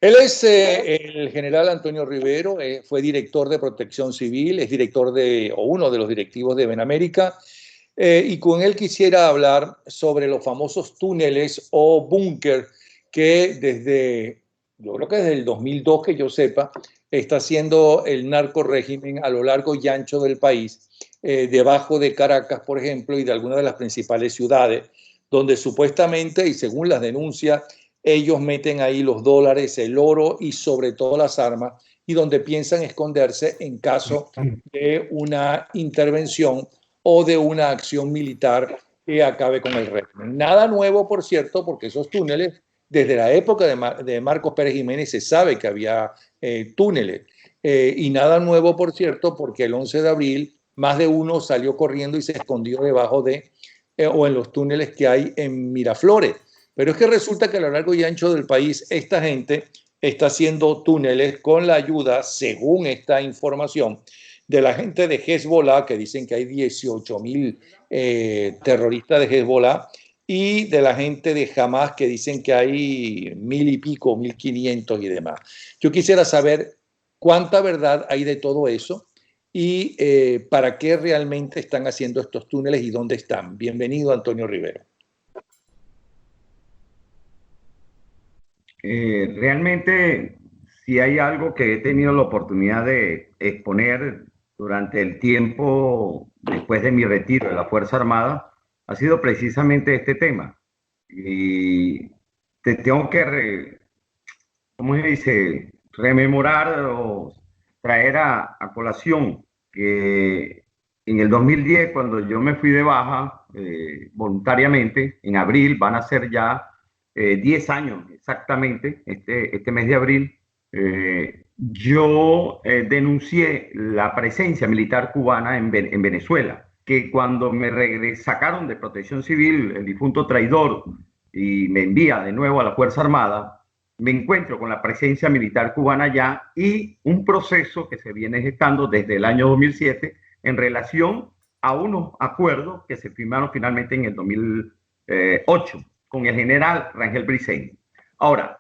Él es el general Antonio Rivero, fue director de Protección Civil, es director o uno de los directivos de Benamérica, y con él quisiera hablar sobre los famosos túneles o búnker que yo creo que desde el 2002, que yo sepa, está haciendo el narco régimen a lo largo y ancho del país, debajo de Caracas, por ejemplo, y de algunas de las principales ciudades, donde supuestamente, y según las denuncias, ellos meten ahí los dólares, el oro y sobre todo las armas, y donde piensan esconderse en caso de una intervención o de una acción militar que acabe con el régimen. Nada nuevo, por cierto, porque esos túneles, desde la época de Marcos Pérez Jiménez se sabe que había túneles. Y nada nuevo, por cierto, porque el 11 de abril más de uno salió corriendo y se escondió debajo o en los túneles que hay en Miraflores. Pero es que resulta que a lo largo y ancho del país esta gente está haciendo túneles con la ayuda, según esta información, de la gente de Hezbollah, que dicen que hay 18.000 terroristas de Hezbollah, y de la gente de Hamas, que dicen que hay 1.000 y pico, 1.500 y demás. Yo quisiera saber cuánta verdad hay de todo eso y para qué realmente están haciendo estos túneles y dónde están. Bienvenido, Antonio Rivero. Realmente, si hay algo que he tenido la oportunidad de exponer durante el tiempo después de mi retiro de la Fuerza Armada, ha sido precisamente este tema. Y te tengo que, ¿cómo se dice?, rememorar o traer a colación que en el 2010, cuando yo me fui de baja voluntariamente, en abril, van a ser ya 10 años exactamente, este mes de abril, yo denuncié la presencia militar cubana en Venezuela, que cuando me sacaron de Protección Civil, el difunto traidor, y me envía de nuevo a la Fuerza Armada, me encuentro con la presencia militar cubana allá y un proceso que se viene gestando desde el año 2007 en relación a unos acuerdos que se firmaron finalmente en el 2008 con el general Rangel Briceño. Ahora,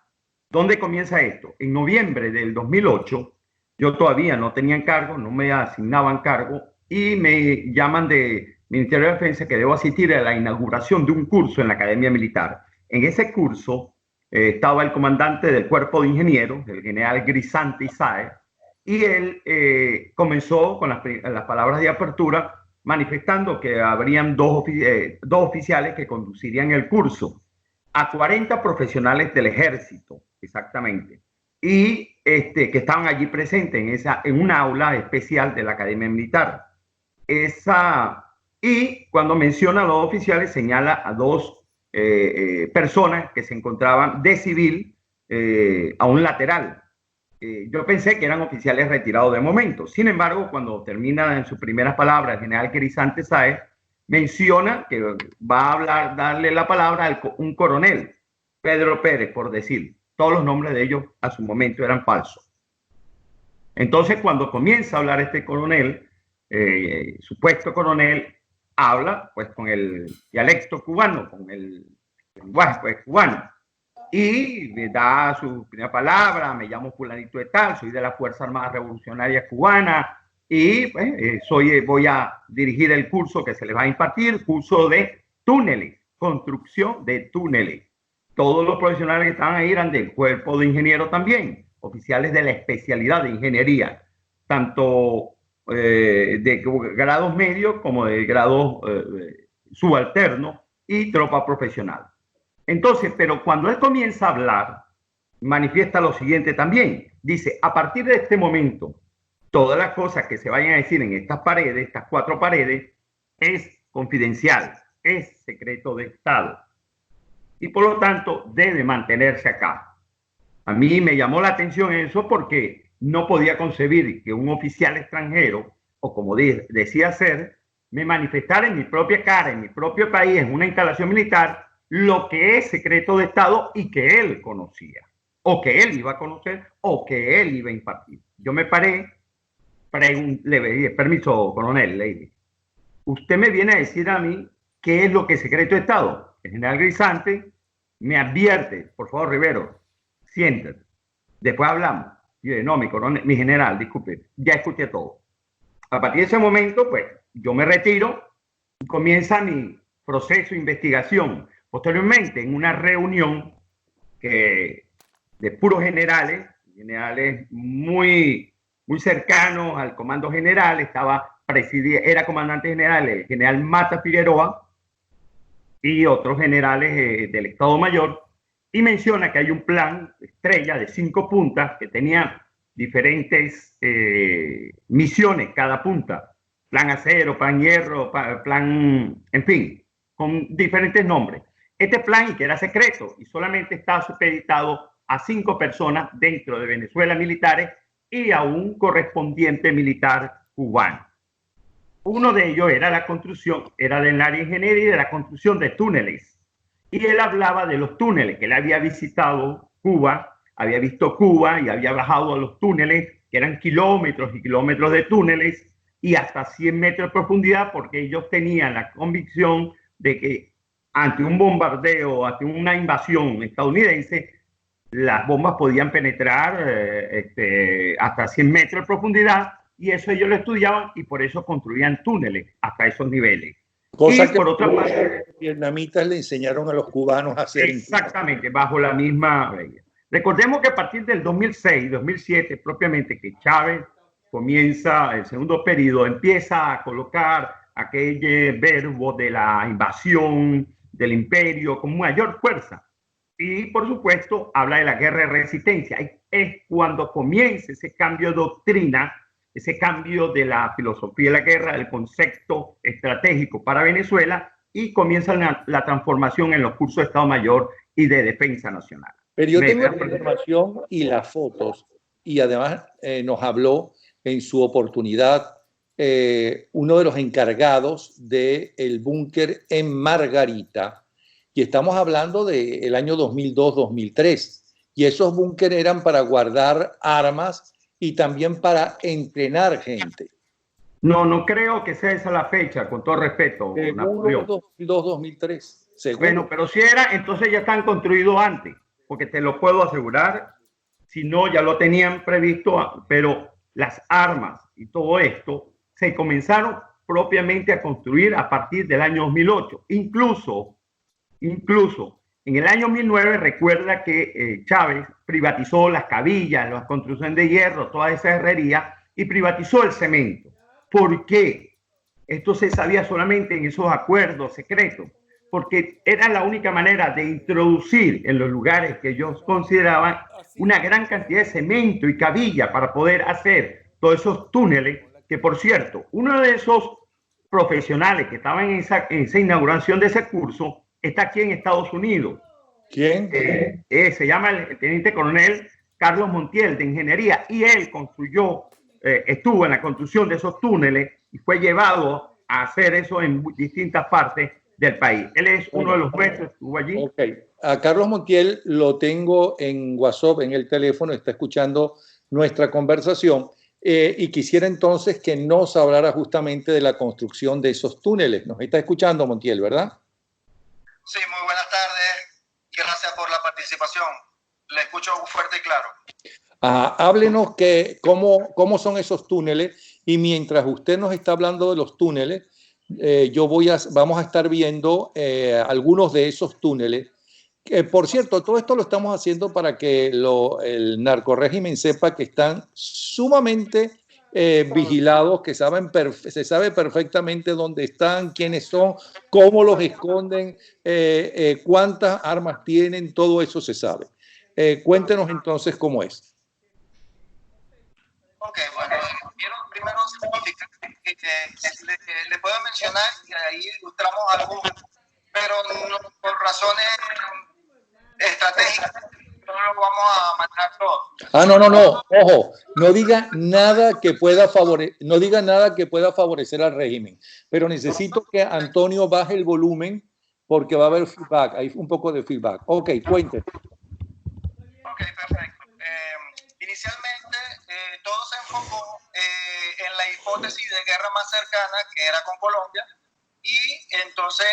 ¿dónde comienza esto? En noviembre del 2008, yo todavía no tenía cargo, no me asignaban cargo, y me llaman de Ministerio de Defensa que debo asistir a la inauguración de un curso en la Academia Militar. En ese curso estaba el comandante del Cuerpo de Ingenieros, el general Grisante Isae, y él comenzó con las palabras de apertura manifestando que habrían dos oficiales que conducirían el curso a 40 profesionales del ejército, exactamente, y que estaban allí presentes en una aula especial de la Academia Militar. Y cuando menciona a los oficiales, señala a dos personas que se encontraban de civil a un lateral. Yo pensé que eran oficiales retirados de momento. Sin embargo, cuando termina en sus primeras palabras, el general Grisante Sáez menciona que va a darle la palabra a un coronel, Pedro Pérez, por decir. Todos los nombres de ellos a su momento eran falsos. Entonces, cuando comienza a hablar este coronel, supuesto coronel, habla pues con el dialecto cubano, con el lenguaje pues, cubano, y me da su primera palabra: me llamo fulanito de tal, soy de la Fuerza Armada Revolucionaria Cubana, y pues, voy a dirigir el curso que se les va a impartir, curso de túneles, construcción de túneles. Todos los profesionales que estaban ahí eran del Cuerpo de Ingenieros también, oficiales de la especialidad de ingeniería, tanto de grados medios como de grados subalternos y tropa profesional. Entonces, pero cuando él comienza a hablar, manifiesta lo siguiente también. Dice: a partir de este momento, todas las cosas que se vayan a decir en estas paredes, estas 4 paredes, es confidencial, es secreto de Estado. Y por lo tanto, debe mantenerse acá. A mí me llamó la atención eso porque no podía concebir que un oficial extranjero, o como decía ser, me manifestara en mi propia cara, en mi propio país, en una instalación militar, lo que es secreto de Estado y que él conocía, o que él iba a conocer, o que él iba a impartir. Yo me paré, le pedí permiso, coronel, le dije: usted me viene a decir a mí qué es lo que es secreto de Estado. El general Grisante me advierte: por favor, Rivero, siéntate. Después hablamos. Y yo, no, mi general, disculpe, ya escuché todo. A partir de ese momento, pues, yo me retiro y comienza mi proceso de investigación. Posteriormente, en una reunión de puros generales muy cercanos al comando general, era comandante general el general Mata Figueroa y otros generales del Estado Mayor, y menciona que hay un plan estrella de 5 puntas que tenía diferentes misiones cada punta, plan acero, plan hierro, plan, en fin, con diferentes nombres. Este plan, que era secreto y solamente estaba supeditado a 5 personas dentro de Venezuela militares y a un correspondiente militar cubano. Uno de ellos era la construcción, era del área de ingeniería y de la construcción de túneles. Y él hablaba de los túneles, que él había visitado Cuba, había visto Cuba y había bajado a los túneles, que eran kilómetros y kilómetros de túneles y hasta 100 metros de profundidad, porque ellos tenían la convicción de que ante un bombardeo, ante una invasión estadounidense, las bombas podían penetrar hasta 100 metros de profundidad, y eso ellos lo estudiaban y por eso construían túneles hasta esos niveles. Cosa y que por otra parte, los vietnamitas le enseñaron a los cubanos a hacer. exactamente, bajo la misma regla. Recordemos que a partir del 2006, 2007, propiamente, que Chávez comienza el segundo periodo, empieza a colocar aquel verbo de la invasión del imperio con mayor fuerza. Y, por supuesto, habla de la guerra de resistencia. Es cuando comienza ese cambio de doctrina, ese cambio de la filosofía de la guerra, del concepto estratégico para Venezuela, y comienza la transformación en los cursos de Estado Mayor y de Defensa Nacional. Pero yo tengo la información y las fotos, y además nos habló en su oportunidad uno de los encargados del búnker en Margarita, y estamos hablando del año 2002-2003, y esos búnkeres eran para guardar armas y también para entrenar gente. No creo que sea esa la fecha, con todo respeto. Seguro 2002-2003. Bueno, pero si era, entonces ya están construidos antes, porque te lo puedo asegurar. Si no, ya lo tenían previsto, pero las armas y todo esto se comenzaron propiamente a construir a partir del año 2008. Incluso en el año 2009, recuerda que Chávez privatizó las cabillas, la construcción de hierro, toda esa herrería, y privatizó el cemento. ¿Por qué? Esto se sabía solamente en esos acuerdos secretos, porque era la única manera de introducir en los lugares que ellos consideraban una gran cantidad de cemento y cabilla para poder hacer todos esos túneles, que, por cierto, uno de esos profesionales que estaban en esa inauguración de ese curso está aquí en Estados Unidos. ¿Quién? Se llama el teniente coronel Carlos Montiel, de ingeniería, y él estuvo en la construcción de esos túneles y fue llevado a hacer eso en distintas partes del país. Él es uno de los maestros, estuvo allí. Okay. A Carlos Montiel lo tengo en WhatsApp, en el teléfono, está escuchando nuestra conversación, y quisiera entonces que nos hablara justamente de la construcción de esos túneles. Nos está escuchando, Montiel, ¿verdad? Sí, muy buenas tardes. Gracias por la participación. Le escucho fuerte y claro. Háblenos cómo son esos túneles, y mientras usted nos está hablando de los túneles, vamos a estar viendo algunos de esos túneles. Por cierto, todo esto lo estamos haciendo para que el narcorrégimen sepa que están sumamente vigilados, que se sabe perfectamente dónde están, quiénes son, cómo los esconden, cuántas armas tienen, todo eso se sabe. Cuéntenos entonces cómo es. Ok, bueno, quiero primero simplificar que le puedo mencionar y ahí ilustramos algo, pero no, por razones estratégicas no lo vamos a manejar todo. No. Ojo, no diga nada que pueda favorecer al régimen, pero necesito que Antonio baje el volumen porque va a haber feedback, hay un poco de feedback. Ok, cuente. Ok, perfecto. Inicialmente todo se enfocó en la hipótesis de guerra más cercana, que era con Colombia, y entonces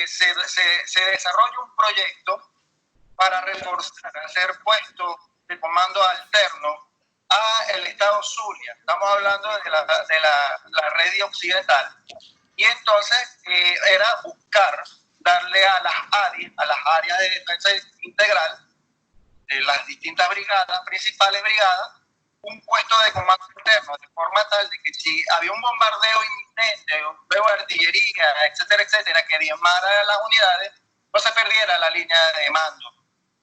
se desarrolla un proyecto para reforzar, hacer puestos de comando alterno a el estado Zulia. Estamos hablando de la red occidental. Y entonces era buscar darle a las áreas de defensa integral de las distintas brigadas, principales brigadas, un puesto de comando interno, de forma tal de que si había un bombardeo inminente, un bombardeo de artillería, etcétera, que diezmara las unidades, no se perdiera la línea de mando.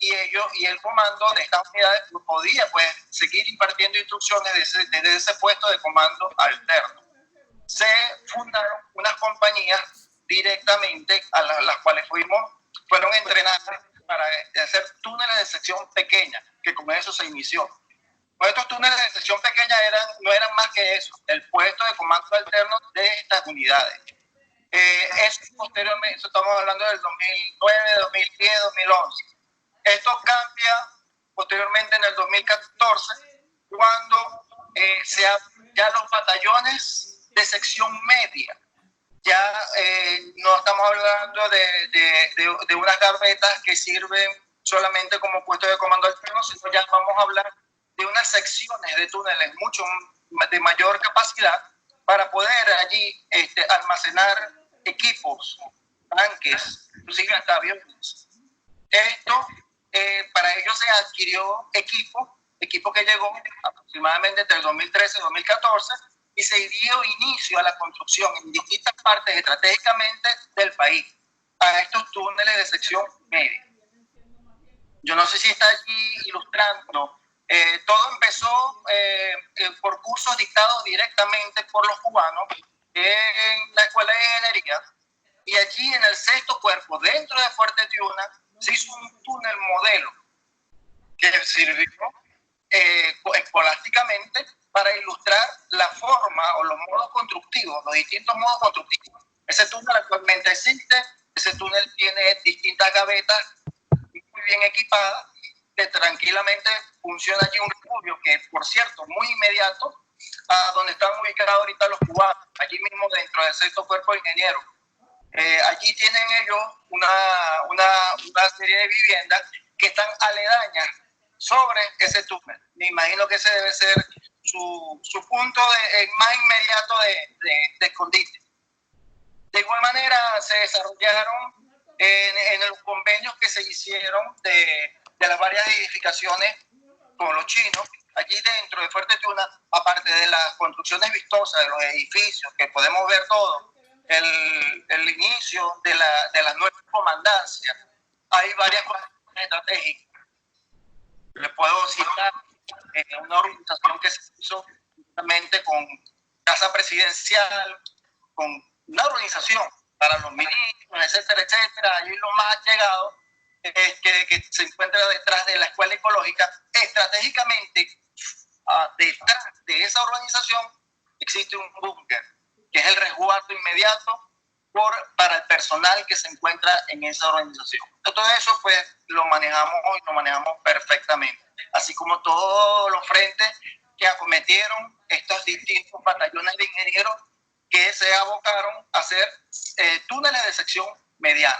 Y el comando de estas unidades podía pues seguir impartiendo instrucciones desde ese puesto de comando alterno. Se fundaron unas compañías directamente a las cuales fueron entrenadas para hacer túneles de sección pequeña, que con eso se inició. Pues estos túneles de sección pequeña no eran más que eso, el puesto de comando alterno de estas unidades. Eso posteriormente, eso estamos hablando del 2009, 2010, 2011. Esto cambia posteriormente en el 2014, cuando ya los batallones de sección media, ya no estamos hablando de unas carpetas que sirven solamente como puesto de comando alterno, sino ya vamos a hablar de unas secciones de túneles mucho de mayor capacidad para poder allí almacenar equipos, tanques, inclusive hasta aviones. Esto, para ello se adquirió equipo que llegó aproximadamente entre el 2013 y 2014, y se dio inicio a la construcción en distintas partes estratégicamente del país a estos túneles de sección media. Yo no sé si está allí ilustrando. Todo empezó por cursos dictados directamente por los cubanos en la Escuela de Ingeniería, y allí en el sexto cuerpo, dentro de Fuerte Tiuna, se hizo un túnel modelo que sirvió escolásticamente para ilustrar la forma o los modos constructivos, los distintos modos constructivos. Ese túnel actualmente existe, ese túnel tiene distintas gavetas muy bien equipadas, que tranquilamente funciona allí un refugio que, por cierto, muy inmediato a donde están ubicados ahorita los cubanos, allí mismo dentro del sexto cuerpo de ingenieros. Allí tienen ellos una serie de viviendas que están aledañas sobre ese túnel. Me imagino que ese debe ser su punto más inmediato de escondite. De igual manera, se desarrollaron en los convenios que se hicieron de las varias edificaciones con los chinos, allí dentro de Fuerte Tiuna, aparte de las construcciones vistosas de los edificios, que podemos ver todo, el inicio de las nuevas comandancias, hay varias cuestiones estratégicas. Les puedo citar una organización que se hizo justamente con Casa Presidencial, con una organización para los ministros, etcétera. Allí lo más llegado que se encuentra detrás de la Escuela Ecológica. Estratégicamente, detrás de esa organización existe un búnker, que es el resguardo inmediato para el personal que se encuentra en esa organización. Todo eso pues lo manejamos perfectamente, así como todos los frentes que acometieron estos distintos batallones de ingenieros que se abocaron a hacer túneles de sección mediana.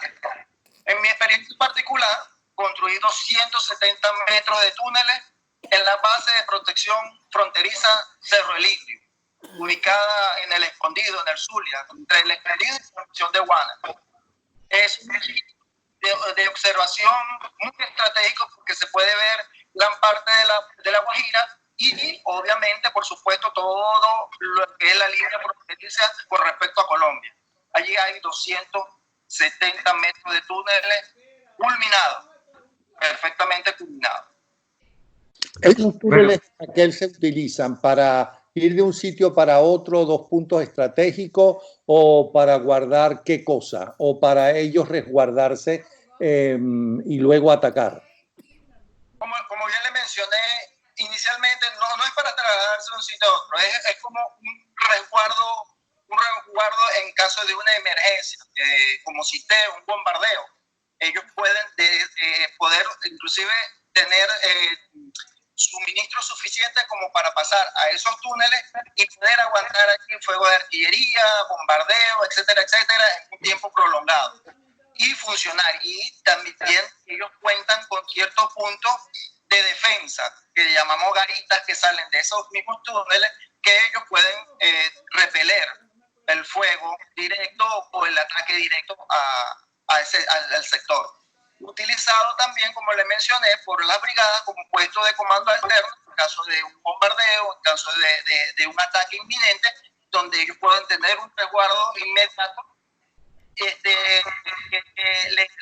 En mi experiencia particular, construí 270 metros de túneles en la base de protección fronteriza Cerro El Indio, ubicada en el Escondido, en el Zulia, entre el Escondido y la Misión de Guana. Es de observación muy estratégico, porque se puede ver gran parte de la Guajira y obviamente, por supuesto, todo lo que es la línea fronteriza con respecto a Colombia. Allí hay 270 metros de túneles culminados, perfectamente culminados. ¿Esos túneles para qué se utilizan? ¿Para ir de un sitio para otro, dos puntos estratégicos, o para guardar qué cosa? ¿O para ellos resguardarse y luego atacar? Como bien le mencioné, inicialmente no es para trasladarse de un sitio a otro, es como un resguardo en caso de una emergencia, como cité, un bombardeo. Ellos pueden poder inclusive tener suministro suficiente como para pasar a esos túneles y poder aguantar aquí fuego de artillería, bombardeo, etcétera, en un tiempo prolongado y funcionar. Y también ellos cuentan con ciertos puntos de defensa, que llamamos garitas, que salen de esos mismos túneles, que ellos pueden repeler el fuego directo o el ataque directo al sector. Utilizado también, como le mencioné, por las brigadas como puesto de comando alterno en caso de un bombardeo, en caso de un ataque inminente, donde ellos pueden tener un resguardo inmediato le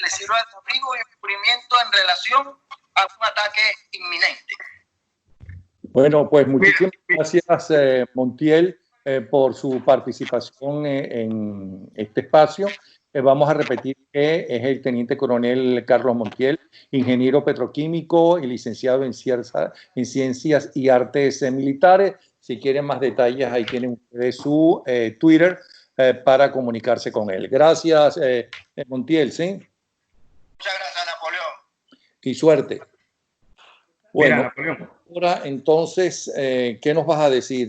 sirva de abrigo y cubrimiento en relación a un ataque inminente. Bueno, pues muchísimas gracias, Montiel, por su participación en este espacio. Vamos a repetir que es el teniente coronel Carlos Montiel, ingeniero petroquímico y licenciado en Ciencias y Artes Militares. Si quieren más detalles, ahí tienen ustedes su Twitter para comunicarse con él. Gracias, Montiel, ¿sí? Muchas gracias, Napoleón. Y suerte. Bueno, mira, Napoleón. Ahora, entonces, ¿qué nos vas a decir?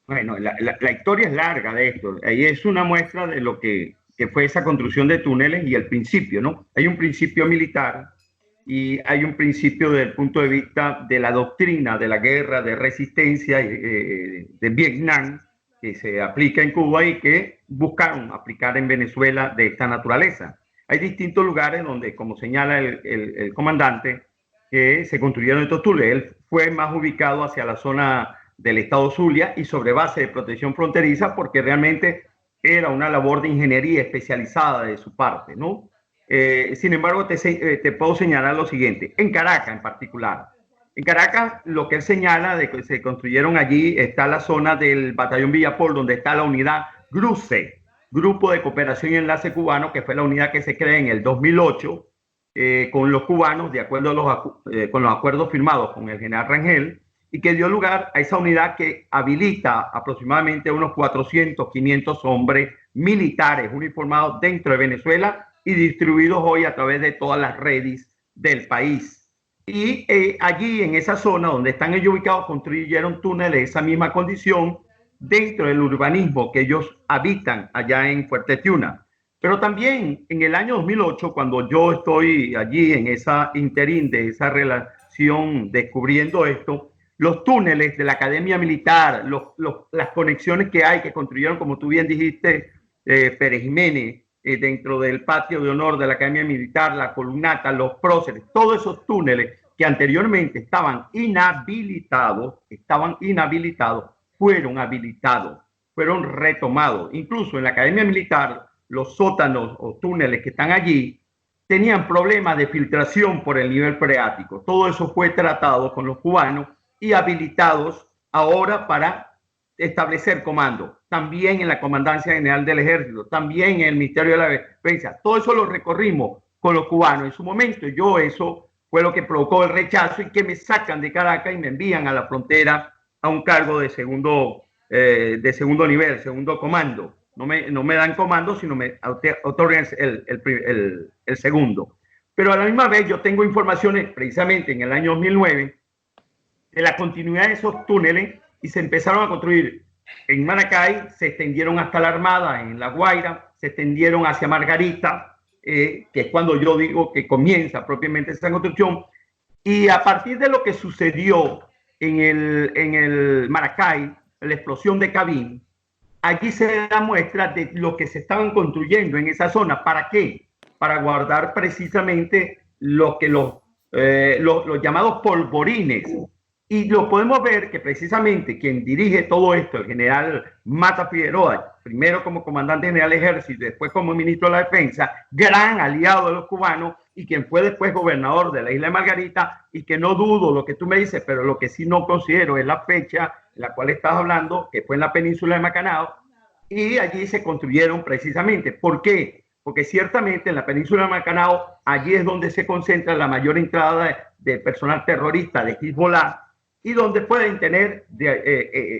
Bueno, la historia es larga de esto. Ahí es una muestra de lo que fue esa construcción de túneles y el principio, ¿no? Hay un principio militar y hay un principio desde el punto de vista de la doctrina de la guerra de resistencia de Vietnam, que se aplica en Cuba y que buscaron aplicar en Venezuela de esta naturaleza. Hay distintos lugares donde, como señala el comandante, que se construyeron estos túneles. Él fue más ubicado hacia la zona del estado Zulia y sobre base de protección fronteriza, porque realmente era una labor de ingeniería especializada de su parte, ¿no? Sin embargo, te puedo señalar lo siguiente. En Caracas, en particular. En Caracas, lo que él señala de que se construyeron allí está la zona del Batallón Villapol, donde está la unidad GRUCE, Grupo de Cooperación y Enlace Cubano, que fue la unidad que se crea en el 2008 con los cubanos, de acuerdo a con los acuerdos firmados con el general Rangel, y que dio lugar a esa unidad que habilita aproximadamente unos 400, 500 hombres militares uniformados dentro de Venezuela y distribuidos hoy a través de todas las redes del país. Y allí, en esa zona donde están ellos ubicados, construyeron túneles de esa misma condición dentro del urbanismo que ellos habitan allá en Fuerte Tiuna. Pero también en el año 2008, cuando yo estoy allí en esa interín de esa relación descubriendo esto, los túneles de la Academia Militar, las conexiones que hay, que construyeron, como tú bien dijiste, Pérez Jiménez, dentro del patio de honor de la Academia Militar, la columnata, los próceres, todos esos túneles que anteriormente estaban inhabilitados, fueron habilitados, fueron retomados. Incluso en la Academia Militar, los sótanos o túneles que están allí tenían problemas de filtración por el nivel freático. Todo eso fue tratado con los cubanos y habilitados ahora para establecer comando. También en la Comandancia General del Ejército, también en el Ministerio de la Defensa. Todo eso lo recorrimos con los cubanos. En su momento, eso fue lo que provocó el rechazo y que me sacan de Caracas y me envían a la frontera a un cargo de segundo nivel, segundo comando. No me dan comando, sino me otorgan el segundo. Pero a la misma vez yo tengo informaciones precisamente en el año 2009 de la continuidad de esos túneles y se empezaron a construir en Maracay, se extendieron hasta la Armada, en La Guaira, se extendieron hacia Margarita, que es cuando yo digo que comienza propiamente esa construcción. Y a partir de lo que sucedió en el Maracay, la explosión de Cabín, aquí se da muestra de lo que se estaban construyendo en esa zona. ¿Para qué? Para guardar precisamente los llamados polvorines. Y lo podemos ver que precisamente quien dirige todo esto, el general Mata Figueroa, primero como comandante general del ejército, después como ministro de la defensa, gran aliado de los cubanos y quien fue después gobernador de la isla de Margarita, y que no dudo lo que tú me dices, pero lo que sí no considero es la fecha en la cual estás hablando, que fue en la península de Macanao, y allí se construyeron precisamente. ¿Por qué? Porque ciertamente en la península de Macanao, allí es donde se concentra la mayor entrada de personal terrorista de Hezbollah, y donde pueden tener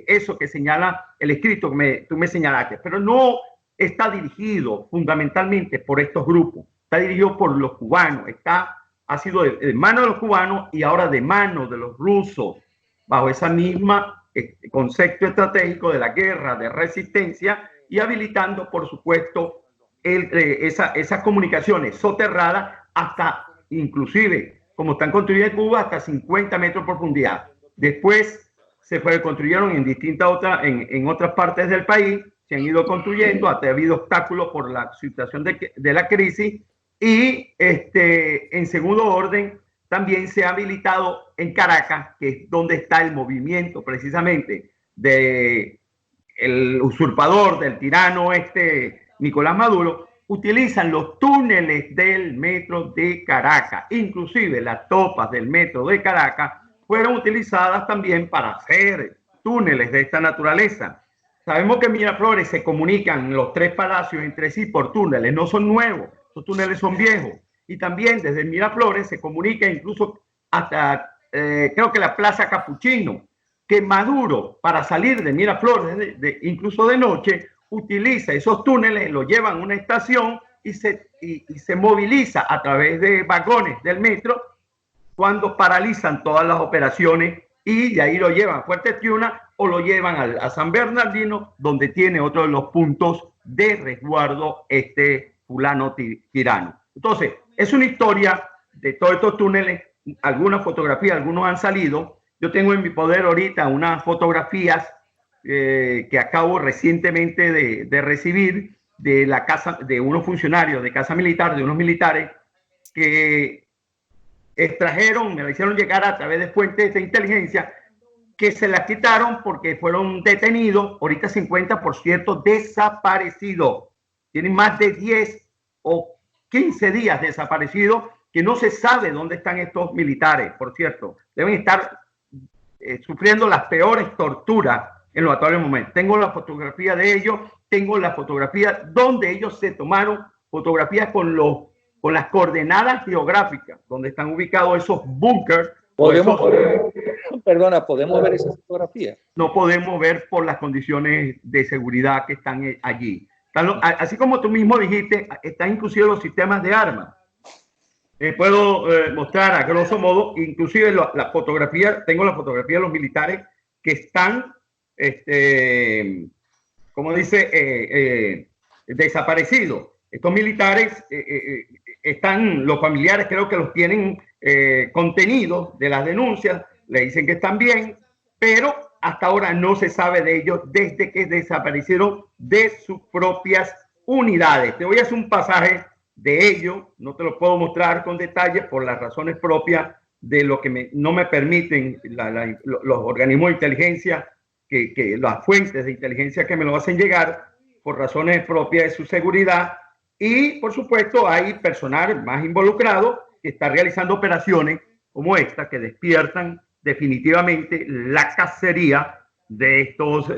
eso que señala el escrito que tú me señalaste. Pero no está dirigido fundamentalmente por estos grupos, está dirigido por los cubanos, ha sido de mano de los cubanos y ahora de mano de los rusos, bajo esa misma concepto estratégico de la guerra de resistencia y habilitando, por supuesto, esas comunicaciones soterradas hasta inclusive como están construidas en Cuba, hasta 50 metros de profundidad. Después se construyeron en en otras partes del país, se han ido construyendo, ha habido obstáculos por la situación de la crisis, y en segundo orden también se ha habilitado en Caracas, que es donde está el movimiento precisamente del usurpador, del tirano Nicolás Maduro. Utilizan los túneles del metro de Caracas, inclusive las topas del metro de Caracas fueron utilizadas también para hacer túneles de esta naturaleza. Sabemos que en Miraflores se comunican los tres palacios entre sí por túneles, no son nuevos, los túneles son viejos. Y también desde Miraflores se comunica incluso hasta, creo que la Plaza Capuchino, que Maduro, para salir de Miraflores, incluso de noche, utiliza esos túneles, lo llevan a una estación y se moviliza a través de vagones del metro cuando paralizan todas las operaciones, y de ahí lo llevan a Fuerte Tiuna o lo llevan a San Bernardino, donde tiene otro de los puntos de resguardo fulano tirano. Entonces, es una historia de todos estos túneles, algunas fotografías, algunos han salido. Yo tengo en mi poder ahorita unas fotografías que acabo recientemente de recibir de la casa de unos funcionarios de casa militar, de unos militares que extrajeron, me la hicieron llegar a través de fuentes de inteligencia, que se las quitaron porque fueron detenidos. Ahorita se encuentran, por cierto, desaparecidos. Tienen más de 10 o 15 días desaparecidos, que no se sabe dónde están estos militares, por cierto. Deben estar sufriendo las peores torturas en los actuales momentos. Tengo la fotografía de ellos, tengo la fotografía donde ellos se tomaron fotografías con las coordenadas geográficas, donde están ubicados esos búnkers. ¿Podemos ver esa fotografía? No podemos ver por las condiciones de seguridad que están allí. Así como tú mismo dijiste, están inclusive los sistemas de armas. Puedo mostrar a grosso modo, inclusive la fotografía, tengo la fotografía de los militares que están, como dice, desaparecidos. Estos militares están, los familiares creo que los tienen contenidos de las denuncias, le dicen que están bien, pero hasta ahora no se sabe de ellos desde que desaparecieron de sus propias unidades. Te voy a hacer un pasaje de ello, no te lo puedo mostrar con detalle por las razones propias de lo que no me permiten los organismos de inteligencia, que las fuentes de inteligencia que me lo hacen llegar por razones propias de su seguridad. Y por supuesto hay personal más involucrado que está realizando operaciones como esta, que despiertan definitivamente la cacería de estos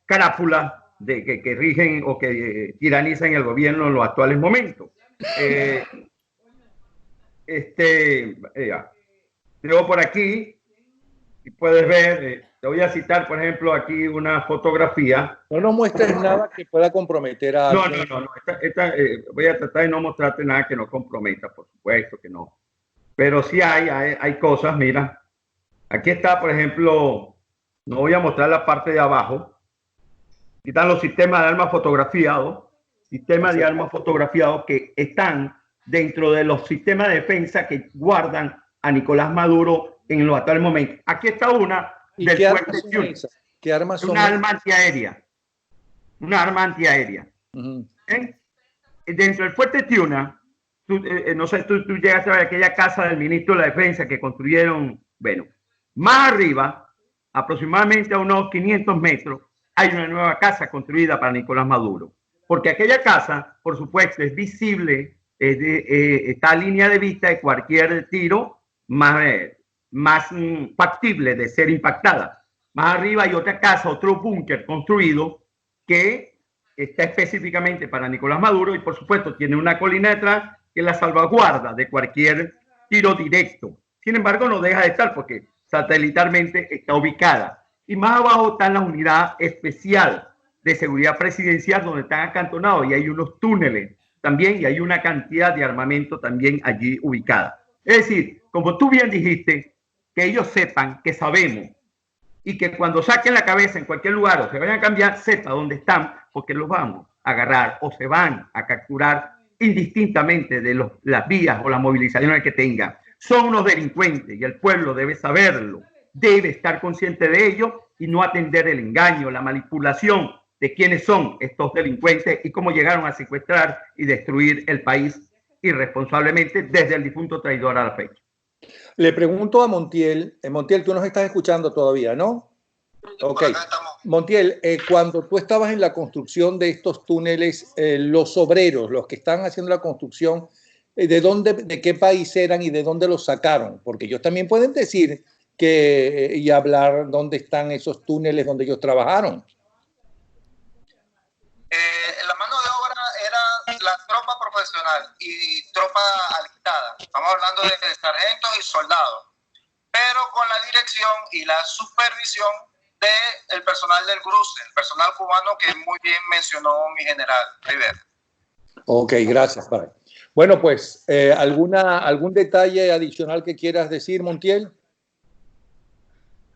carápulas que rigen o que tiranizan el gobierno en los actuales momentos. Tengo por aquí, y puedes ver, te voy a citar, por ejemplo, aquí una fotografía. No nos muestres nada que pueda comprometer a alguien. No. Voy a tratar de no mostrarte nada que no comprometa, por supuesto que no. Pero sí hay cosas, mira. Aquí está, por ejemplo, no voy a mostrar la parte de abajo. Aquí están los sistemas de armas fotografiados. Sistemas de armas fotografiados que están dentro de los sistemas de defensa que guardan a Nicolás Maduro en los actuales momentos. Aquí está una del Fuerte Tiuna. ¿Qué armas son? Una arma antiaérea. Una arma antiaérea. Dentro del Fuerte Tiuna, no sé, tú llegaste a ver aquella casa del ministro de la Defensa que construyeron. Bueno, más arriba, aproximadamente a unos 500 metros, hay una nueva casa construida para Nicolás Maduro. Porque aquella casa, por supuesto, es visible, está a línea de vista de cualquier tiro más factible de ser impactada. Más arriba hay otra casa, otro búnker construido que está específicamente para Nicolás Maduro y, por supuesto, tiene una colina detrás que la salvaguarda de cualquier tiro directo. Sin embargo, no deja de estar porque satelitarmente está ubicada. Y más abajo está la unidad especial de seguridad presidencial donde están acantonados y hay unos túneles también y hay una cantidad de armamento también allí ubicada. Es decir, como tú bien dijiste, que ellos sepan que sabemos y que cuando saquen la cabeza en cualquier lugar o se vayan a cambiar, sepa dónde están porque los vamos a agarrar o se van a capturar indistintamente de las vías o las movilizaciones que tengan. son unos delincuentes y el pueblo debe saberlo, debe estar consciente de ello y no atender el engaño, la manipulación de quiénes son estos delincuentes y cómo llegaron a secuestrar y destruir el país irresponsablemente desde el difunto traidor a la fecha. Le pregunto a Montiel, Montiel, tú nos estás escuchando todavía, ¿no? Ok. Montiel, cuando tú estabas en la construcción de estos túneles, los obreros, los que están haciendo la construcción, ¿de qué país eran y de dónde los sacaron? Porque ellos también pueden decir y hablar dónde están esos túneles donde ellos trabajaron. La mano de obra era la tropa profesional y tropa alistada. Estamos hablando de sargentos y soldados, pero con la dirección y la supervisión del personal del GRUCE, el personal cubano que muy bien mencionó mi general Rivero. Ok, gracias, Fray. Bueno, pues, ¿algún detalle adicional que quieras decir, Montiel?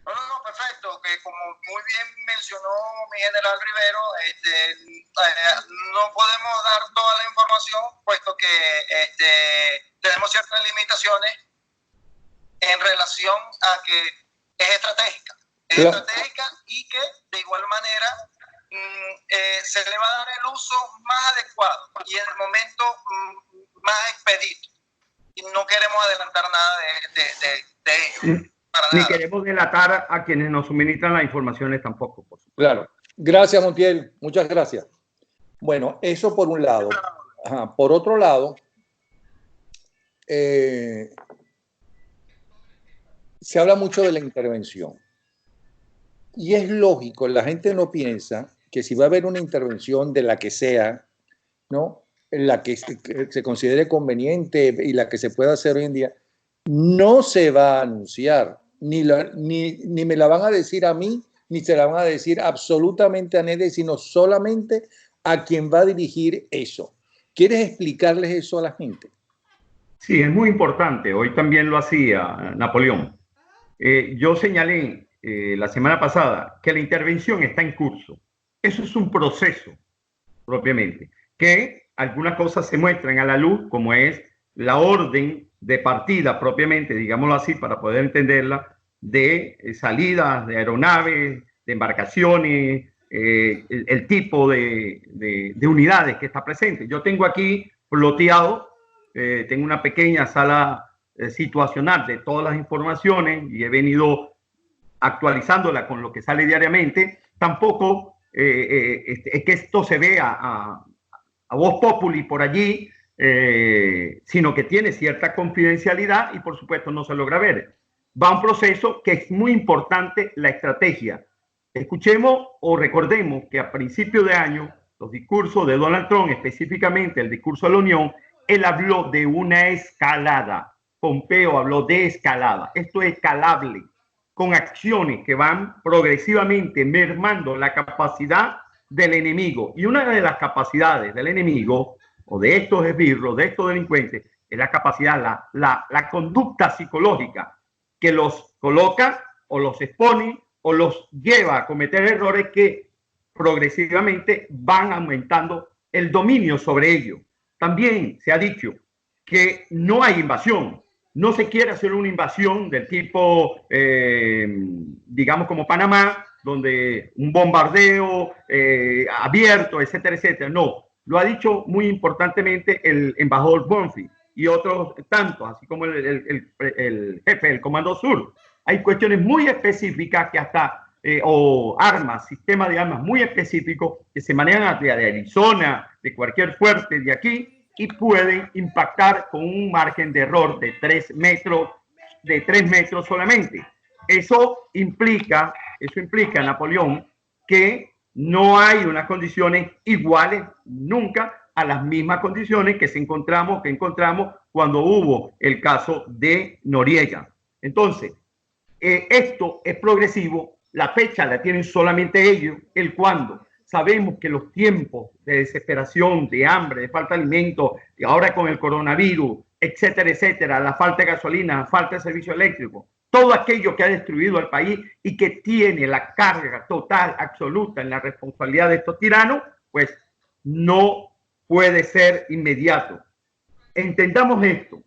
No, perfecto. Que como muy bien mencionó mi general Rivero, no podemos dar toda la información, puesto que tenemos ciertas limitaciones en relación a que es estratégica. Es estratégica y que de igual manera se le va a dar el uso más adecuado y en el momento más expedito. Y no queremos adelantar nada de ello. Ni queremos delatar a quienes nos suministran las informaciones tampoco. Por supuesto. Claro. Gracias, Montiel. Muchas gracias. Bueno, eso por un lado. Ajá. Por otro lado, se habla mucho de la intervención. Y es lógico, la gente no piensa que si va a haber una intervención de la que sea, ¿no? La que se considere conveniente y la que se pueda hacer hoy en día, no se va a anunciar, ni me la van a decir a mí, ni se la van a decir absolutamente a nadie, sino solamente a quien va a dirigir eso. ¿Quieres explicarles eso a la gente? Sí, es muy importante. Hoy también lo hacía Napoleón. Yo señalé la semana pasada que la intervención está en curso. Eso es un proceso propiamente, que algunas cosas se muestran a la luz, como es la orden de partida propiamente, digámoslo así, para poder entenderla, de salidas de aeronaves, de embarcaciones, el tipo de unidades que está presente. Yo tengo aquí ploteado, tengo una pequeña sala situacional de todas las informaciones y he venido actualizándola con lo que sale diariamente. Tampoco es que esto se vea a voz populi por allí, sino que tiene cierta confidencialidad y por supuesto no se logra ver. Va un proceso que es muy importante, la estrategia. Escuchemos o recordemos que a principio de año, los discursos de Donald Trump, específicamente el discurso de la Unión, él habló de una escalada. Pompeo habló de escalada. Esto es escalable, con acciones que van progresivamente mermando la capacidad del enemigo. Y una de las capacidades del enemigo, o de estos esbirros, de estos delincuentes, es la capacidad, la conducta psicológica que los coloca o los expone o los lleva a cometer errores que progresivamente van aumentando el dominio sobre ellos. También se ha dicho que no hay invasión. No se quiere hacer una invasión del tipo, digamos, como Panamá, donde un bombardeo abierto, etcétera, etcétera. No, lo ha dicho muy importantemente el embajador Bonfi y otros tantos, así como el jefe del Comando Sur. Hay cuestiones muy específicas que hasta, o armas, sistemas de armas muy específicos que se manejan de Arizona, de cualquier fuerte de aquí, y pueden impactar con un margen de error de 3 metros solamente. Eso implica, Napoleón, que no hay unas condiciones iguales nunca a las mismas condiciones que encontramos cuando hubo el caso de Noriega. Entonces, esto es progresivo, la fecha la tienen solamente ellos, el cuándo. Sabemos que los tiempos de desesperación, de hambre, de falta de alimento, y ahora con el coronavirus, etcétera, etcétera, la falta de gasolina, la falta de servicio eléctrico, todo aquello que ha destruido al país y que tiene la carga total, absoluta en la responsabilidad de estos tiranos, pues no puede ser inmediato. Entendamos esto.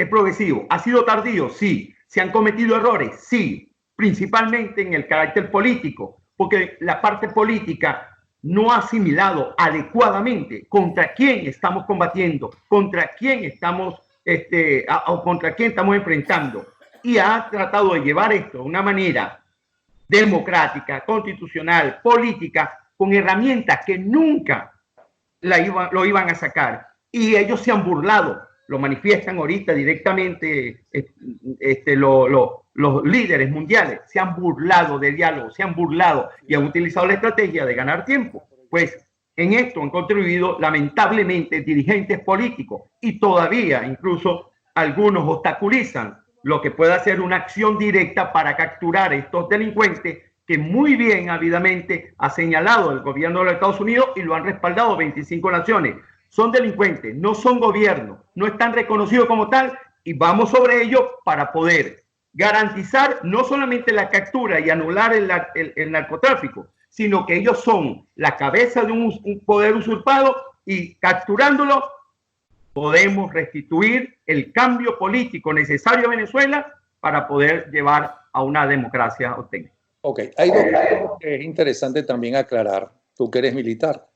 es progresivo. ¿Ha sido tardío? Sí. ¿Se han cometido errores? Sí. Principalmente en el carácter político, porque la parte política no ha asimilado adecuadamente contra quién estamos combatiendo, contra quién estamos, o contra quién estamos enfrentando. Y ha tratado de llevar esto de una manera democrática, constitucional, política, con herramientas que nunca lo iban a sacar. Y ellos se han burlado, lo manifiestan ahorita directamente los líderes mundiales, se han burlado de diálogo, se han burlado y han utilizado la estrategia de ganar tiempo. Pues en esto han contribuido lamentablemente dirigentes políticos y todavía incluso algunos obstaculizan lo que pueda ser una acción directa para capturar a estos delincuentes que muy bien ávidamente ha señalado el gobierno de los Estados Unidos y lo han respaldado 25 naciones. Son delincuentes, no son gobierno, no están reconocidos como tal y vamos sobre ellos para poder garantizar no solamente la captura y anular el narcotráfico, sino que ellos son la cabeza de un poder usurpado y capturándolo podemos restituir el cambio político necesario a Venezuela para poder llevar a una democracia auténtica. Ok, hay dos cosas que es interesante también aclarar, tú que eres militar.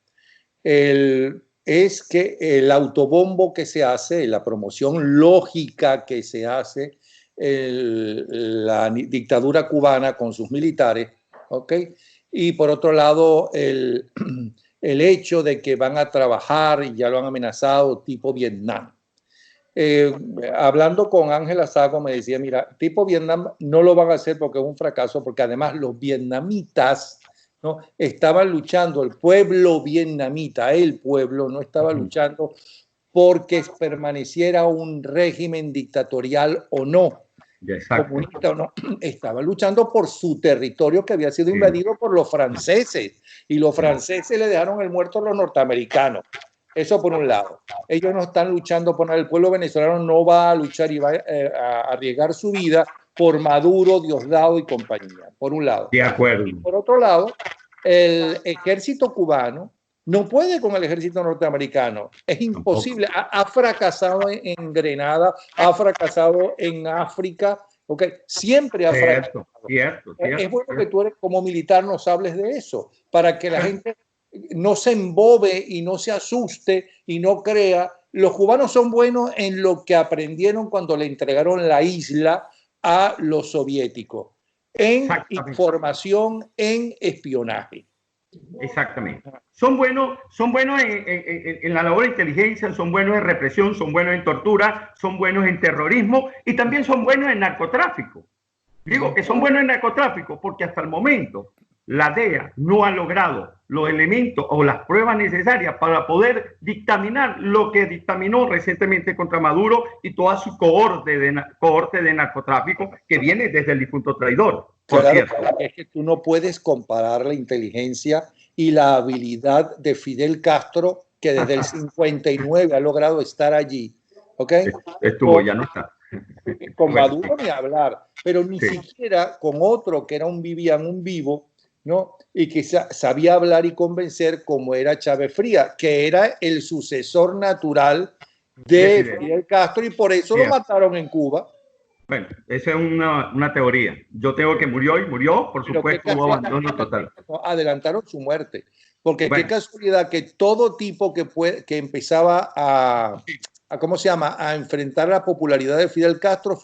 Es que el autobombo que se hace, la promoción lógica que se hace, la dictadura cubana con sus militares, ¿ok? Y por otro lado, el hecho de que van a trabajar, y ya lo han amenazado, tipo Vietnam. Hablando con Ángela Sago me decía, mira, tipo Vietnam no lo van a hacer porque es un fracaso, porque además los vietnamitas, ¿no?, estaban luchando, el pueblo vietnamita, el pueblo no estaba luchando porque permaneciera un régimen dictatorial o no, comunista o no, estaba luchando por su territorio que había sido invadido por los franceses y los franceses le dejaron el muerto a los norteamericanos. Eso por un lado. Ellos no están luchando por nada. El pueblo venezolano no va a luchar y va a arriesgar su vida por Maduro, Diosdado y compañía, por un lado. De acuerdo. Y por otro lado, el ejército cubano no puede con el ejército norteamericano. Es imposible. Ha fracasado en Grenada, ha fracasado en África. Okay. Siempre ha fracasado. Cierto. Es bueno que tú eres, como militar nos hables de eso, para que la gente no se embobe y no se asuste y no crea. Los cubanos son buenos en lo que aprendieron cuando le entregaron la isla a los soviéticos, en información, en espionaje. Exactamente. Son buenos en la labor de inteligencia, son buenos en represión, son buenos en tortura, son buenos en terrorismo y también son buenos en narcotráfico. Digo que son buenos en narcotráfico porque hasta el momento la DEA no ha logrado los elementos o las pruebas necesarias para poder dictaminar lo que dictaminó recientemente contra Maduro y toda su cohorte de narcotráfico que viene desde el difunto traidor. Claro, es que tú no puedes comparar la inteligencia y la habilidad de Fidel Castro, que desde el 59 ha logrado estar allí. ¿Okay? Estuvo, ya no está. Con Maduro ni hablar, pero ni siquiera con otro que era un vivo, ¿no? Y que sabía hablar y convencer, como era Chávez Frías, que era el sucesor natural de Fidel Castro y por eso lo mataron en Cuba. Bueno, esa es una teoría. Yo tengo que murió, por supuesto, hubo abandono total. Adelantaron su muerte, porque qué casualidad que todo tipo que empezaba a ¿cómo se llama?, a enfrentar la popularidad de Fidel Castro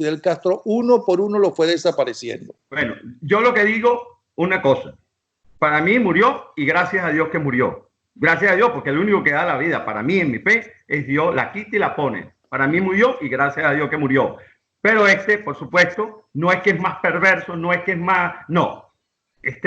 uno por uno lo fue desapareciendo. Bueno, yo lo que digo, una cosa, para mí murió y gracias a Dios que murió. Gracias a Dios, porque el único que da la vida para mí en mi fe es Dios, la quita y la pone. Para mí murió y gracias a Dios que murió. Pero por supuesto, no es que es más perverso, no es que es más, no.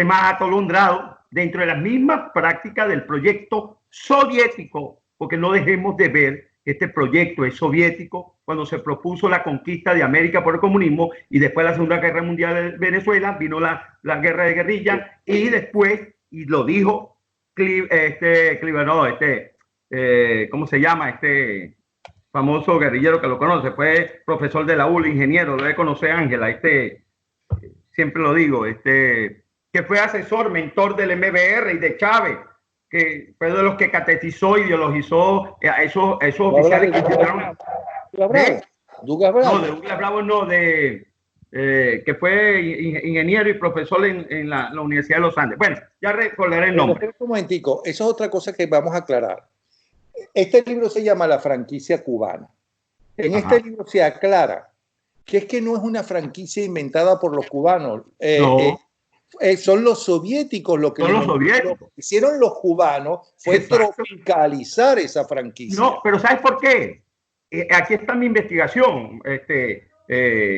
Más atolondrado dentro de las mismas prácticas del proyecto soviético, porque no dejemos de ver que este proyecto es soviético cuando se propuso la conquista de América por el comunismo y después la Segunda Guerra Mundial de Venezuela, vino la guerra de guerrilla y después, y lo dijo ¿cómo se llama? Este famoso guerrillero que lo conoce, fue profesor de la ULA, ingeniero, lo debe conocer Ángela, siempre lo digo, que fue asesor, mentor del MBR y de Chávez, que fue de los que catequizó, ideologizó a esos oficiales que Douglas Bravo. No, de Douglas Bravo no, que fue ingeniero y profesor en la Universidad de los Andes. Bueno, ya recordaré el nombre. Un momentico, eso es otra cosa que vamos a aclarar. Este libro se llama La franquicia cubana. En este libro se aclara que es que no es una franquicia inventada por los cubanos. No. Son los soviéticos lo que hicieron los cubanos fue tropicalizar esa franquicia. No, pero ¿sabes por qué? Aquí está mi investigación,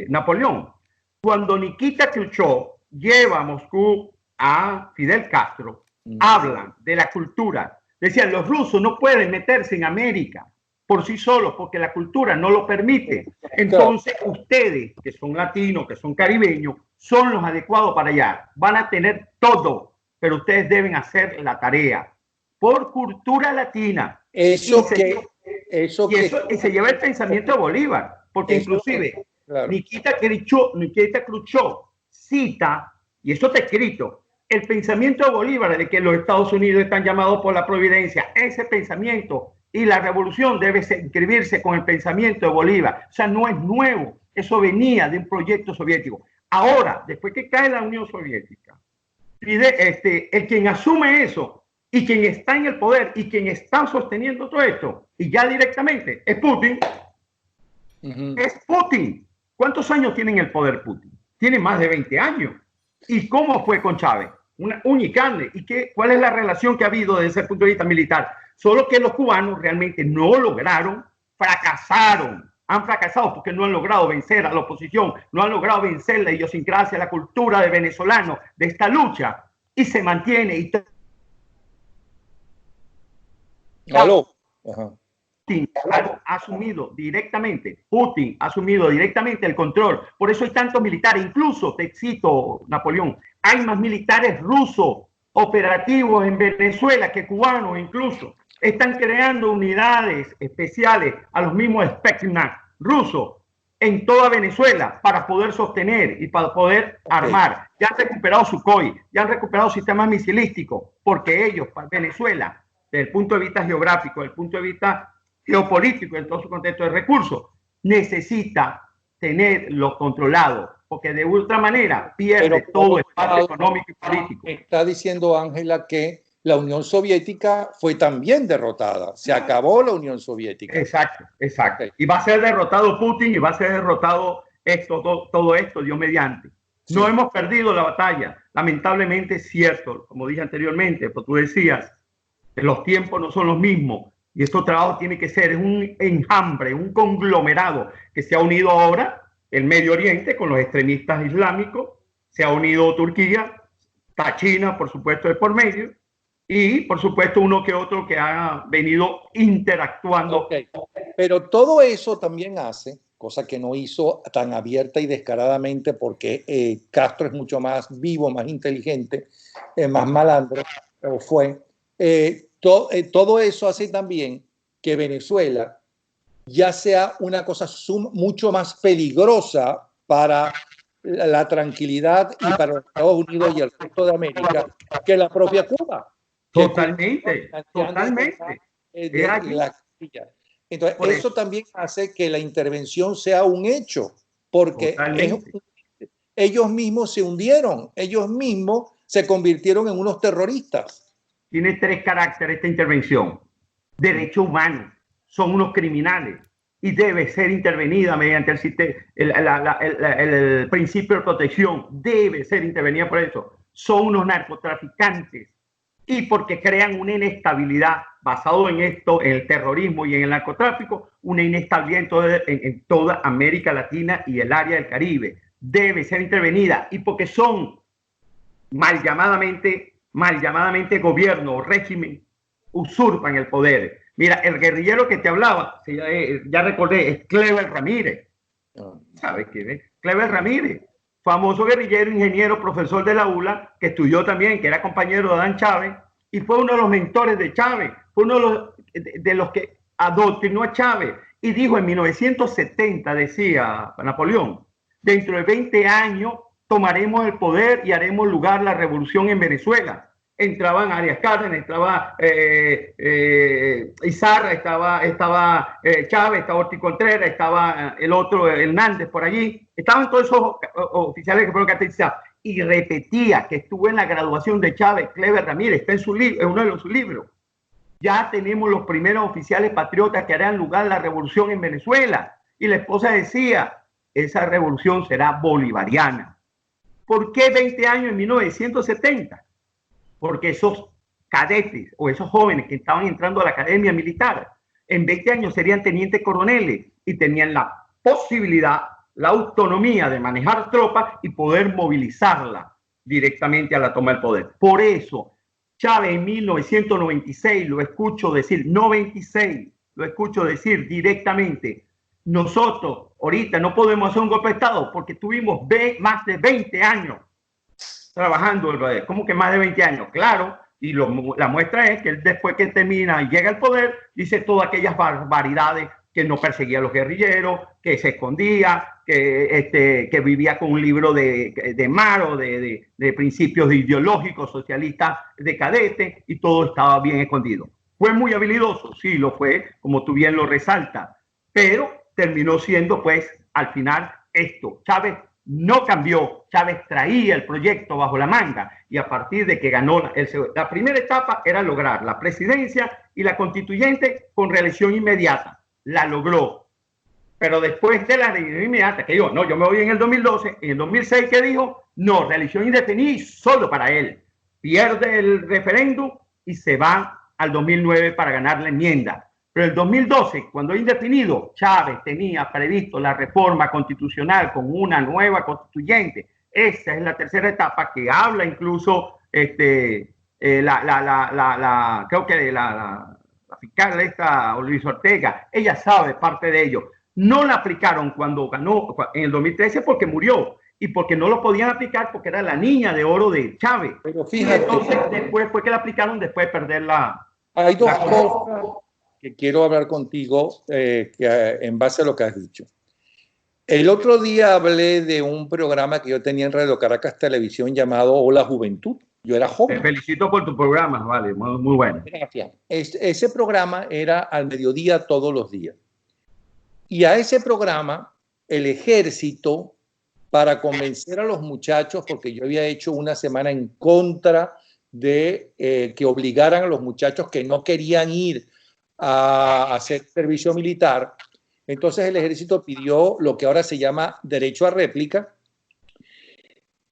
Napoleón. Cuando Nikita Khrushchev lleva a Moscú a Fidel Castro, hablan de la cultura. Decían, los rusos no pueden meterse en América por sí solos porque la cultura no lo permite. Entonces ustedes, que son latinos, que son caribeños, son los adecuados para allá. Van a tener todo, pero ustedes deben hacer la tarea por cultura latina. Y se lleva el pensamiento de Bolívar, porque inclusive Nikita Khrushchev cita, y eso está escrito, el pensamiento de Bolívar de que los Estados Unidos están llamados por la providencia. Ese pensamiento y la revolución debe inscribirse con el pensamiento de Bolívar. O sea, no es nuevo. Eso venía de un proyecto soviético. Ahora, después que cae la Unión Soviética, el quien asume eso y quien está en el poder y quien está sosteniendo todo esto, y ya directamente, es Putin. Es Putin. ¿Cuántos años tiene en el poder Putin? Tiene más de 20 años. ¿Y cómo fue con Chávez? Una uña y carne. ¿Y cuál es la relación que ha habido desde ese punto de vista militar? Solo que los cubanos realmente no lograron, fracasaron. Han fracasado porque no han logrado vencer a la oposición, no han logrado vencer la idiosincrasia, la cultura de venezolanos de esta lucha. Y se mantiene. ¿Aló? Putin ha asumido directamente el control. Por eso hay tantos militares. Incluso, te cito, Napoleón, hay más militares rusos operativos en Venezuela que cubanos incluso. Están creando unidades especiales a los mismos Spetsnaz rusos en toda Venezuela para poder sostener y para poder armar. Ya han recuperado Sukhoi, ya han recuperado sistemas misilísticos, porque ellos, para Venezuela, desde el punto de vista geográfico, desde el punto de vista geopolítico, en todo su contexto de recursos, necesita tenerlo controlado, porque de otra manera pierde todo espacio económico y político. Está diciendo Ángela que la Unión Soviética fue también derrotada. Se acabó la Unión Soviética. Exacto. Y va a ser derrotado Putin y va a ser derrotado todo esto, Dios mediante. Sí. No hemos perdido la batalla. Lamentablemente es cierto, como dije anteriormente, pues tú decías, que los tiempos no son los mismos. Y este trabajo tiene que ser un enjambre, un conglomerado que se ha unido ahora el Medio Oriente con los extremistas islámicos, se ha unido Turquía, está China, por supuesto, de por medio, y por supuesto uno que otro que ha venido interactuando. Pero todo eso también hace, cosa que no hizo tan abierta y descaradamente porque Castro es mucho más vivo, más inteligente, más malandro, pero fue... todo eso hace también que Venezuela ya sea una cosa mucho más peligrosa para la tranquilidad y para los Estados Unidos y el resto de América que la propia Cuba. Totalmente. Entonces, eso también hace que la intervención sea un hecho, porque ellos mismos se hundieron, ellos mismos se convirtieron en unos terroristas. Tiene tres caracteres esta intervención. Derecho humano, son unos criminales y debe ser intervenida mediante el principio de protección. Debe ser intervenida por eso. Son unos narcotraficantes y porque crean una inestabilidad basado en esto, en el terrorismo y en el narcotráfico, una inestabilidad en toda América Latina y el área del Caribe. Debe ser intervenida y porque son mal llamadamente gobierno o régimen, usurpan el poder. Mira, el guerrillero que te hablaba, ya recordé, es Clever Ramírez. ¿Sabes quién es? Clever Ramírez, famoso guerrillero, ingeniero, profesor de la ULA, que estudió también, que era compañero de Adán Chávez, y fue uno de los mentores de Chávez, fue uno de los que adoctrinó a Chávez, y dijo en 1970, decía Napoleón, dentro de 20 años tomaremos el poder y haremos lugar la revolución en Venezuela. entraban Arias Cárdenas, entraba Izarra, estaba Chávez, estaba Ortiz Contreras, estaba el otro Hernández por allí, estaban todos esos oficiales que fueron caracterizados. Y repetía que estuvo en la graduación de Chávez, Clever Ramírez, está en su libro, en uno de sus libros. Ya tenemos los primeros oficiales patriotas que harán lugar a la revolución en Venezuela. Y la esposa decía, esa revolución será bolivariana. ¿Por qué 20 años en 1970? Porque esos cadetes o esos jóvenes que estaban entrando a la academia militar en 20 años serían tenientes coroneles y tenían la posibilidad, la autonomía de manejar tropas y poder movilizarla directamente a la toma del poder. Por eso Chávez en 1996, lo escucho decir, no 26, lo escucho decir directamente, nosotros ahorita no podemos hacer un golpe de Estado porque tuvimos más de 20 años trabajando en redes. ¿Cómo que más de 20 años? Claro, y la muestra es que él, después que termina y llega al poder, dice todas aquellas barbaridades, que no perseguía a los guerrilleros, que se escondía, que vivía con un libro de Maro, de principios ideológicos socialistas de cadete, y todo estaba bien escondido. ¿Fue muy habilidoso? Sí, lo fue, como tú bien lo resaltas, pero terminó siendo, pues, al final esto. Chávez no cambió, Chávez traía el proyecto bajo la manga, y a partir de que ganó la primera etapa era lograr la presidencia y la constituyente con reelección inmediata. La logró, pero después de la reelección inmediata, que dijo, no, yo me voy en el 2012, en el 2006, ¿qué dijo? No, reelección indefinida y solo para él. Pierde el referéndum y se va al 2009 para ganar la enmienda. Pero el 2012, cuando es indefinido, Chávez tenía previsto la reforma constitucional con una nueva constituyente. Esa es la tercera etapa que habla incluso creo que la fiscal esta, Luis Ortega, ella sabe parte de ello. No la aplicaron cuando ganó en el 2013 porque murió y porque no lo podían aplicar porque era la niña de oro de Chávez. Pero fíjate, y entonces después fue que la aplicaron después de perder la... Hay dos cosas que quiero hablar contigo en base a lo que has dicho. El otro día hablé de un programa que yo tenía en Radio Caracas Televisión llamado Hola Juventud. Yo era joven. Te felicito por tu programa, vale, muy bueno. Gracias. Ese programa era al mediodía todos los días. Y a ese programa, el ejército, para convencer a los muchachos, porque yo había hecho una semana en contra de que obligaran a los muchachos que no querían ir a hacer servicio militar, entonces el ejército pidió lo que ahora se llama derecho a réplica,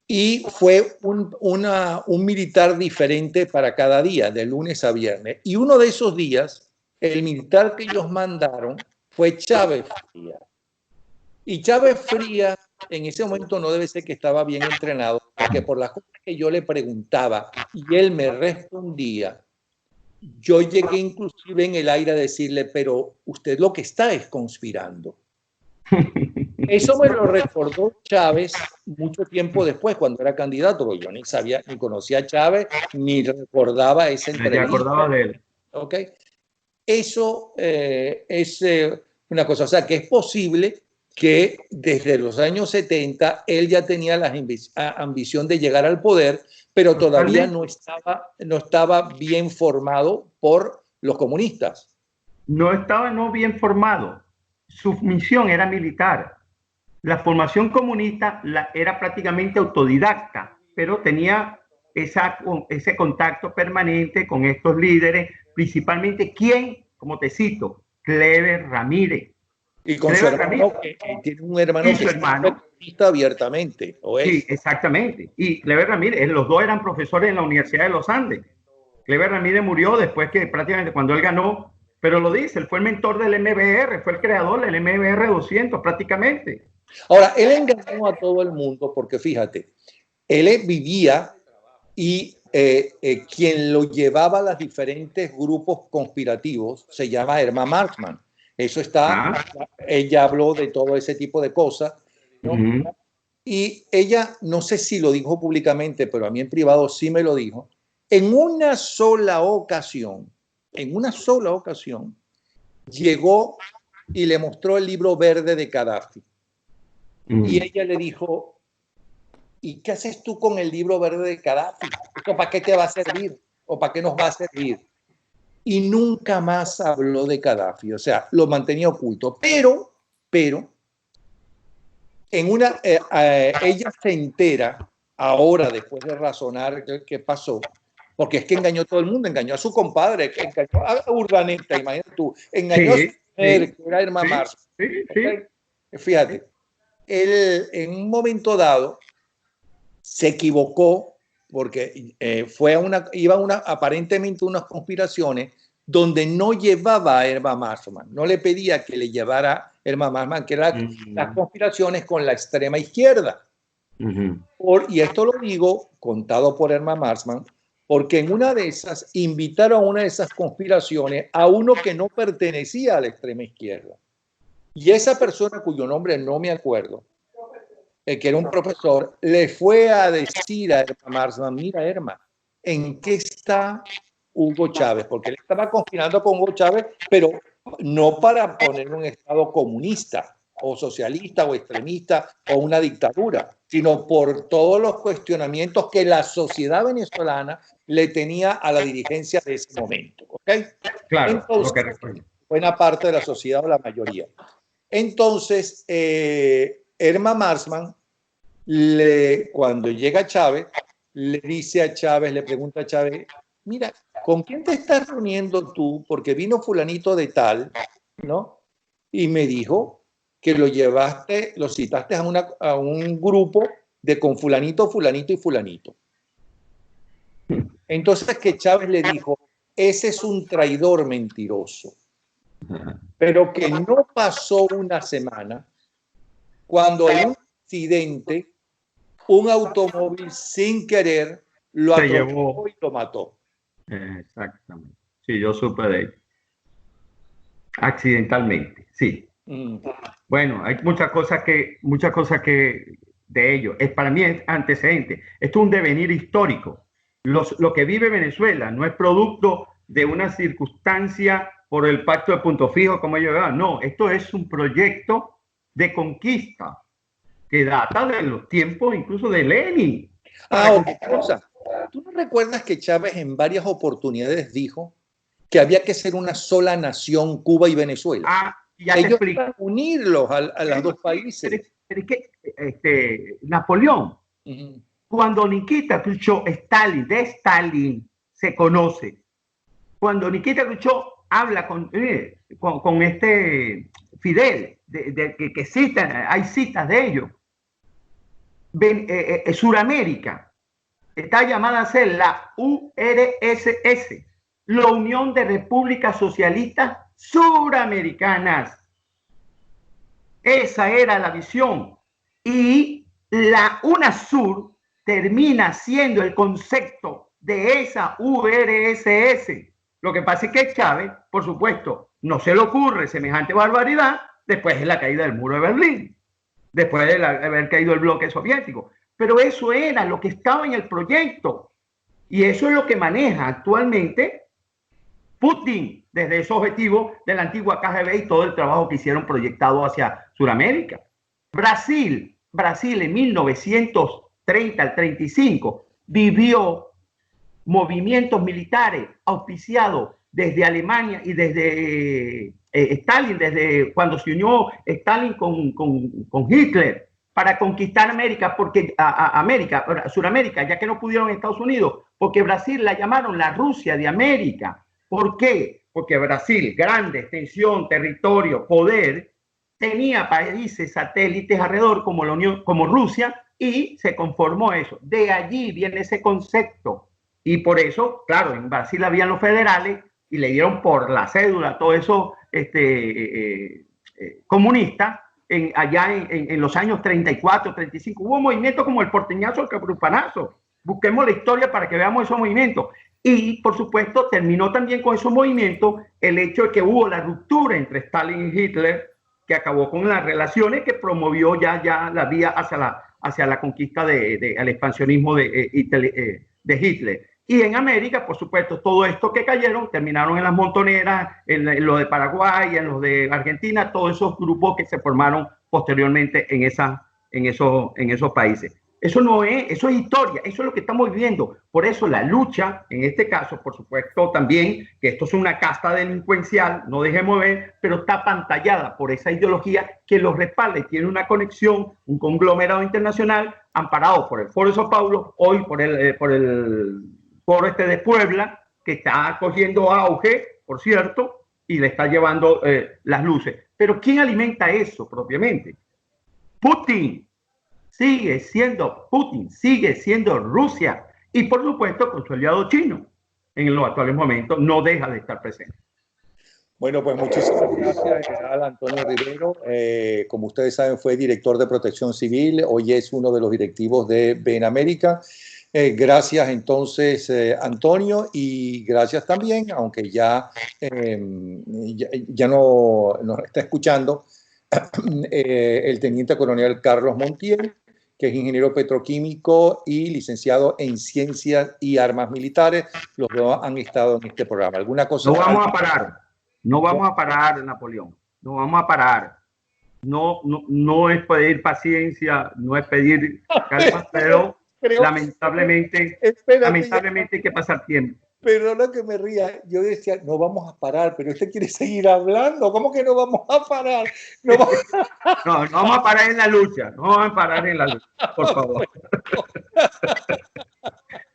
y fue un militar diferente para cada día, de lunes a viernes. Y uno de esos días, el militar que ellos mandaron fue Chávez Frías. Y Chávez Frías en ese momento no debe ser que estaba bien entrenado, porque por las cosas que yo le preguntaba y él me respondía, yo llegué inclusive en el aire a decirle, pero usted lo que está es conspirando. Eso me lo recordó Chávez mucho tiempo después, cuando era candidato, porque yo ni sabía, ni conocía a Chávez, ni recordaba esa entrevista. Me acordaba de él. ¿Okay? Eso es una cosa, o sea, que es posible que desde los años 70 él ya tenía la ambición de llegar al poder, pero todavía no estaba bien formado por los comunistas. No estaba bien formado. Su misión era militar. La formación comunista era prácticamente autodidacta, pero tenía ese contacto permanente con estos líderes, principalmente, ¿quién? Como te cito, Clever Ramírez. Y con su hermano, que tiene un hermano que es comunista abiertamente. ¿O es? Sí, exactamente. Y Clever Ramírez, los dos eran profesores en la Universidad de los Andes. Clever Ramírez murió después que prácticamente cuando él ganó, pero lo dice, él fue el mentor del MBR, fue el creador del MBR 200 prácticamente. Ahora, él engañó a todo el mundo porque fíjate, él vivía y quien lo llevaba a los diferentes grupos conspirativos se llama Irma Markman. Eso está, ella habló de todo ese tipo de cosas, ¿no? Y ella, no sé si lo dijo públicamente, pero a mí en privado sí me lo dijo, en una sola ocasión, llegó y le mostró el libro verde de Gaddafi. Y ella le dijo, ¿y qué haces tú con el libro verde de Gaddafi? ¿Esto para qué te va a servir? ¿O para qué nos va a servir? Y nunca más habló de Gaddafi, o sea, lo mantenía oculto. Pero en una, ella se entera ahora, después de razonar qué pasó, porque es que engañó a todo el mundo, engañó a su compadre, engañó a Urdaneta, imagínate tú, engañó a su mujer, que era Irma Marzo. ¿Okay? Fíjate, él en un momento dado se equivocó porque iba aparentemente unas conspiraciones donde no llevaba a Irma Marshman, no le pedía que le llevara a Irma Marshman, que eran las conspiraciones con la extrema izquierda. Y esto lo digo contado por Irma Marshman, porque en una de esas invitaron a una de esas conspiraciones a uno que no pertenecía a la extrema izquierda. Y esa persona, cuyo nombre no me acuerdo, que era un profesor, le fue a decir a Irma Marshman, mira Irma, ¿en qué está Hugo Chávez? Porque él estaba conspirando con Hugo Chávez, pero no para poner un estado comunista o socialista o extremista o una dictadura, sino por todos los cuestionamientos que la sociedad venezolana le tenía a la dirigencia de ese momento. ¿Okay? Claro, entonces, buena parte de la sociedad o la mayoría. Entonces, Irma Marshman, cuando llega Chávez, le dice a Chávez, le pregunta a Chávez, mira, ¿con quién te estás reuniendo tú? Porque vino fulanito de tal, ¿no? Y me dijo que lo citaste a un grupo de con fulanito, fulanito y fulanito. Entonces que Chávez le dijo, ese es un traidor mentiroso. Pero que no pasó una semana cuando en un accidente un automóvil sin querer lo atropelló y lo mató. Exactamente. Sí, yo supe de ello. Accidentalmente, sí. Bueno, hay muchas cosas que de ello. Para mí es antecedente. Esto es un devenir histórico. Lo que vive Venezuela no es producto de una circunstancia por el pacto de Punto Fijo, como ellos llaman. No, esto es un proyecto de conquista que data de los tiempos incluso de Lenin. Otra cosa. ¿Tú no recuerdas que Chávez en varias oportunidades dijo que había que ser una sola nación, Cuba y Venezuela? Ya ellos iban a unirlos a los dos países. Pero es que Napoleón, cuando Nikita Khrushchev, de Stalin se conoce, cuando Nikita Khrushchev habla con este Fidel, que citan, hay citas de ellos, Suramérica está llamada a ser la URSS, la Unión de Repúblicas Socialistas Suramericanas. Esa era la visión. Y la UNASUR termina siendo el concepto de esa URSS. Lo que pasa es que Chávez, por supuesto, no se le ocurre semejante barbaridad después de la caída del muro de Berlín, después de haber caído el bloque soviético. Pero eso era lo que estaba en el proyecto. Y eso es lo que maneja actualmente Putin desde ese objetivo de la antigua KGB y todo el trabajo que hicieron proyectado hacia Sudamérica. Brasil en 1930 al 35 vivió movimientos militares auspiciados desde Alemania y desde Stalin, desde cuando se unió Stalin con Hitler para conquistar América, porque Sudamérica, ya que no pudieron en Estados Unidos, porque Brasil la llamaron la Rusia de América. ¿Por qué? Porque Brasil, grande extensión, territorio, poder, tenía países satélites alrededor como la Unión, como Rusia, y se conformó eso. De allí viene ese concepto. Y por eso, claro, en Brasil habían los federales y le dieron por la cédula a todo eso comunista. Allá en los años 34, 35, hubo movimientos como el porteñazo, el caprupanazo. Busquemos la historia para que veamos esos movimientos. Y, por supuesto, terminó también con esos movimientos el hecho de que hubo la ruptura entre Stalin y Hitler, que acabó con las relaciones, que promovió ya la vía hacia la conquista al expansionismo de Hitler. Y en América, por supuesto, todo esto que cayeron terminaron en las montoneras, en lo de Paraguay, en los de Argentina, todos esos grupos que se formaron posteriormente en esos países. Eso no es, eso es historia, eso es lo que estamos viviendo. Por eso la lucha, en este caso, por supuesto también, que esto es una casta delincuencial, no dejemos ver, pero está pantallada por esa ideología que los respalda y tiene una conexión, un conglomerado internacional amparado por el Foro de Sao Paulo, hoy por el Foro de Puebla, que está cogiendo auge, por cierto, y le está llevando las luces. Pero ¿quién alimenta eso propiamente? Putin. Sigue siendo Putin, sigue siendo Rusia y por supuesto con su aliado chino en los actuales momentos no deja de estar presente. Bueno, pues muchísimas gracias, general Antonio Rivero. Como ustedes saben, fue director de Protección Civil, hoy es uno de los directivos de BenAmerica. Gracias entonces, Antonio, y gracias también, aunque ya no nos está escuchando, el teniente coronel Carlos Montiel, que es ingeniero petroquímico y licenciado en Ciencias y Armas Militares. Los dos han estado en este programa. ¿Alguna cosa? No vamos a parar, no vamos a parar, Napoleón, no vamos a parar. No es pedir paciencia, no es pedir calma, pero lamentablemente hay que pasar tiempo. Perdona que me ría, yo decía, no vamos a parar, pero usted quiere seguir hablando, ¿cómo que no vamos a parar? No vamos a parar en la lucha, no vamos a parar en la lucha, por favor.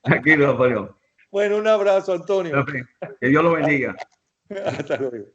Aquí, Napoleón. Bueno, un abrazo, Antonio. Que Dios lo bendiga. Hasta luego.